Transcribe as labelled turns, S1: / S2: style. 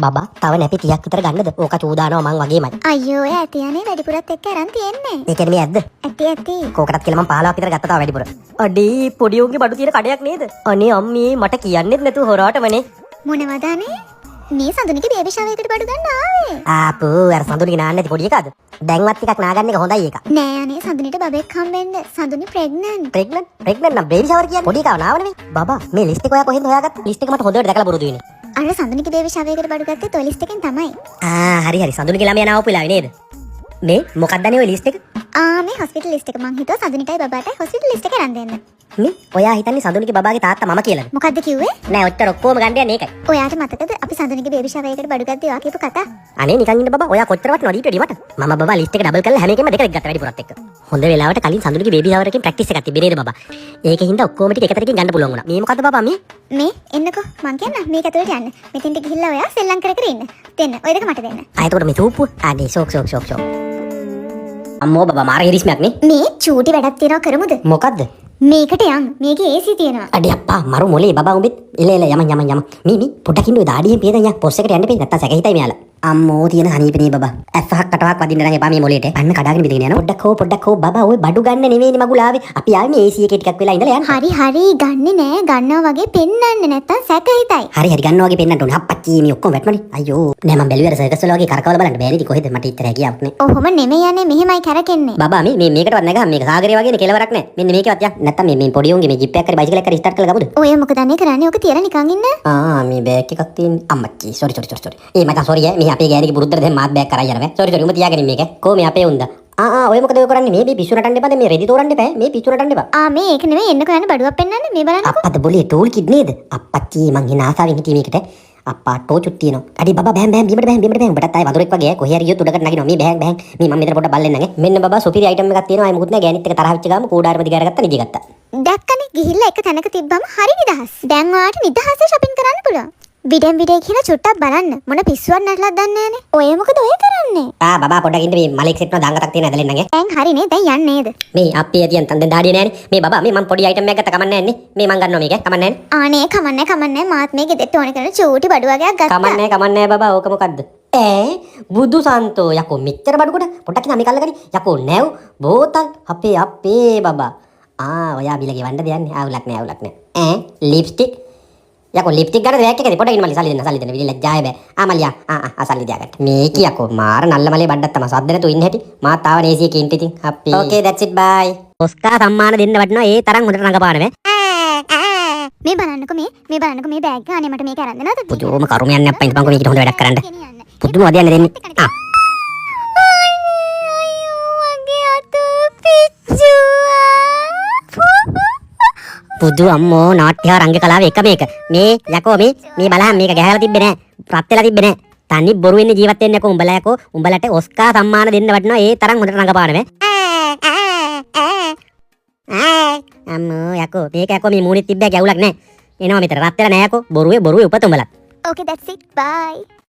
S1: බබා තව නැපි 30ක් විතර ගන්නද? ඕක චූදානවා මං වගේමයි.
S2: අයියෝ ඇතියනේ වැඩිපුරත් එක්ක අරන් තියෙන්නේ.
S1: ඒ කියන්නේ මේ ඇද්ද?
S2: ඇති.
S1: කෝකටත් කියලා මං 15ක් විතර ගත්තා තා වැඩිපුර. අඩේ පොඩි උන්ගේ බඩු තියෙන කඩයක් නේද? අනේ අම්මේ මට කියන්නෙත් නැතුව හොරාටමනේ.
S2: මොනවද අනේ? මේ සඳුනිගේ බේබි ෂවර් එකට බඩු ගන්න ආවේ.
S1: ආපෝ අර සඳුනිගේ නාන්න නැති පොඩි එකද? දැන්වත් ටිකක් නාගන්න එක හොඳයි ඒක.
S2: නෑ අනේ සඳුනිට බබෙක් හම්බෙන්න. සඳුනි ප්‍රෙග්නන්ට්.
S1: ප්‍රෙග්නන්ට් නම් බේබි ෂවර් කියන්නේ පොඩි එකව නාව නෙමෙයි. බබා මේ ලිස්ට් එක ඔයා කොහෙන්ද හොයාගත්තේ? ලිස්ට් එක මට හොඳට දැකලා පුරුදු වෙන්නේ.
S2: අර සඳුනිගේ බේබි ෂවර් එකට බඩු ගත්තේ toy list එකෙන් තමයි.
S1: හරි සඳුනිගේ ළමයා නාවපු වෙලාවේ නේද? මේ මොකක්ද අනේ ඔය ලිස්ට් එක?
S2: මේ hospital list එක මං හිතුවා සඳුනිටයි බබාටයි hospital list එක අරන් දෙන්න.
S1: මේ ඔයා හිතන්නේ සඳුනිගේ බබාගේ තාත්තා මම කියලාද?
S2: මොකද්ද කිව්වේ?
S1: නෑ ඔච්චර ඔක්කොම ගන්න යන්නේ ඒකයි.
S2: ඔයාට මතකද අපි සඳුනිගේ බේබි ෂවර් එකට බඩු ගත්තේ ඔයා කියපු කතා?
S1: අනේ නිකන් ඉන්න බබා ඔයා කොච්චර වටනවද ඊට වැඩි මට? මම බබා ලිස්ට් එක ඩබල් කරලා හැම එකෙම දෙක ගත්තා වැඩිපුරත් එක්ක. හොඳ වෙලාවට කලින් සඳුනිගේ බේබි ෂවර් එකකින් ප්‍රැක්ටිස් එකක් තිබ්බේ නේද බබා? ඒකෙන් හින්දා ඔක්කොම ටික එකතරකින් ගන්න පුළුවන් වුණා. මේ මොකද්ද බබා මේ?
S2: මේ එන්නකෝ මං කියන්න මේක ඇතුළට යන්න. මෙතෙන්ට ගිහිල්ලා ඔයා සෙල්ලම් කර කර ඉන්න. දෙන්න. ඔය දෙක මට දෙන්න.
S1: එතකොට මේ සූප්පුව අනේ ෂෝක්. අම්මෝ බබා මාර හිරිස්මයක් නේ.
S2: මේ චූටි වැඩක් තියනවා කරමුද?
S1: මොකද්ද?
S2: මේකට යන්. මේකේ AC තියෙනවා.
S1: අඩේ අප්පා මරු මොලේ බබා උඹෙත් එල යම. මී පොඩ්ඩක් ඉන්න ඔය දාඩියෙන් පියද යා පොස් එකට යන්න පෙයි නැත්තම් සැක හිතයි මෙයාලා. අම්මෝ තියෙන හනීපනේ බබා. ඇස්සහක් කටවක් වදින්න නම් එපා මේ මොලේට. අන්න කඩාගෙන බිඳගෙන යනවා. පොඩ්ඩක් හෝ බබා ඔය බඩු ගන්න නෙවෙයිනේ මගුල ආවේ. අපි ආවේ මේ AC එකේ ටිකක් වෙලා ඉඳලා යන්න.
S2: හරි ගන්නෙ නෑ. ගන්නවා වගේ පෙන්වන්නේ නැත්තම් සැක හිතයි.
S1: හරි ගන්නවා වගේ පෙන්නන්න ඕනේ. අප්පච්චි මේ ඔක්කොම වැටුණනේ. අයියෝ නෑ මම බැලුවේ අර සර්කස් වල වගේ කරකවල බලන්න බෑනේ ඉතින් කොහෙද මට ඉතර හැකියාවක් නෑ.
S2: ඔහොම නෙමෙයි යන්නේ මෙහෙමයි කරකෙන්නේ.
S1: බබා මේකටවත් නැගහම මේක සාගරේ වගේනේ කෙලවරක් නෑ. මෙන්න මේකවත් යක්. නැත්තම් මේ පොඩි උන්ගේ මේ ජිප් එකක් කරේ බයිසිකල් එකක් කරේ ස්ටාර්ට් කරලා ගමුද?
S2: ඔය මොකද අනේ කරන්නේ? ඔක තියලා නිකන් ඉන්න.
S1: මේ බෑග් එකක් තියෙන අම්මච්චි සෝරි. මචං සෝරි මේ අපේ ගෑණිගේ පුරුද්දට දැන් මාත් බෑග් කරා යනවා. සෝරි උඹ තියාගෙන මේක. කොහොම මේ අපේ උන්දා. ඔය මොකද ඔය කරන්නේ? මේ පිස්සු නටන්න එපා. මේ රෙදි තෝරන්න එපා. මේ පිස්සු නටන්න එපා.
S2: මේ ඒක නෙමෙයි එන්නකෝ යන්න බඩුවක් පෙන්නන්න මේ බලන්නකෝ.
S1: අප්පද බොලේ ටූල් කිඩ් නේද? අප්පච්චි මං හින ආසාවෙන් හිටියේ මේකට. අප්පා ටෝචුත් තියෙනවා. අඩි බබා බෑම් බීමට බෑම්. ඔබටත් ආයේ වතුරෙක් වගේ කොහේ හරි ගියොත් උඩකට නගිනවා. මේ බෑම්. මේ මම මෙතන පොඩ්ඩක් බල්ලෙන් නගේ. මෙන්න බබා සුපිරි අයිටම් එකක් තියෙනවා. ආයේ මුකුත් නෑ. ගෑනිත් එක තරහ වෙච්ච ගාම කූඩාරම දිගාර ගත්තා නිදි ගත්තා.
S2: දැක්කනේ ගිහිල්ලා එක තැනක තිබ්බම හරි නිදහස්. දැන් ඔයාට නිදහසේ shopping කරන්න පුළුවන්. විඩෙන් කියලා චුට්ටක් බලන්න. මොන පිස්සුවක් නැట్లా දන්නේ නෑනේ. ඔය මොකද ඔය කරන්නේ?
S1: බබා පොඩ්ඩක් ඉන්න මේ මලෙක් සෙට්නවා දාංගතක් තියෙන ඇදලෙන් නගේ.
S2: දැන් හරිනේ දැන් යන්නේ නේද?
S1: මේ අප්පේ තියන් තන් දැන් දාඩිය නෑනේ. මේ බබා මේ මම පොඩි අයිටම් එකක් ගත්තා කමන්නේ නෑනේ. මේ මං ගන්නවා මේක කමන්නේ නෑනේ.
S2: කමන්නේ මාත් මේ ගෙදරට ඕනේ කරන චූටි බඩු වගේක් ගත්තා.
S1: කමන්නේ බබා ඕක මොකද්ද? බුදු සන්තෝ යකෝ මෙච්චර බඩු කොට පොඩ්ඩක් ඉන්න මේ කල්ලකරි යකෝ නැව් බෝතල් අපේ බබා. ඔයා බිල ගෙවන්න දෙන්නේ. අවුලක් නෑ. ලිප්ස්ටික් යකෝ ලිප්ස්ටික් ගන්න බෑග් එකේ පොඩ්ඩක් ඉන්න මල්ලි සල්ලි දෙන්න විලි ලැජ්ජාය බෑ. මල්ලියා සල්ලි දියාගන්න. මේක යකෝ මාර නල්ල මලේ බඩක් තමයි සද්ද නැතු ඉන්න හැටි. මාත් ආව නේසි එකේ ඉන්න ඉතින් අපි. ඕකේ that's it bye. ඔස්කා සම්මාන දෙන්න වටිනවා ඒ තරම් හොඳට රඟපානව.
S2: මේ බලන්නකෝ මේ බෑග් එක. අනේ මට මේක අරන් දෙනවද?
S1: පුදුම කරුමයක් නැප්පා ඉඳපන්කෝ මේකට හොඳ වැඩක් කරන්න. පුදුම වදියන්න දෙන්නේ. පුදු අම්මෝ නාට්‍ය රංග කලාවේ එක මේක. මේ යකෝ මේ බලහන් මේක ගහලා තිබ්බේ නෑ. රත් වෙලා තිබ්බේ නෑ. තනි බොරු වෙන්නේ ජීවත් වෙන්නේ යකෝ උඹලා යකෝ. උඹලට ඔස්කා සම්මාන දෙන්න වටිනවා ඒ තරම් හොඳට රඟපානව. අම්මෝ යකෝ මේක යකෝ මේ මූණෙත් තිබ්බෑ ගැවුලක් නෑ. එනවා මෙතන රත් වෙලා නෑ යකෝ. බොරුවේ උපත උඹලා.
S2: Okay that's it bye.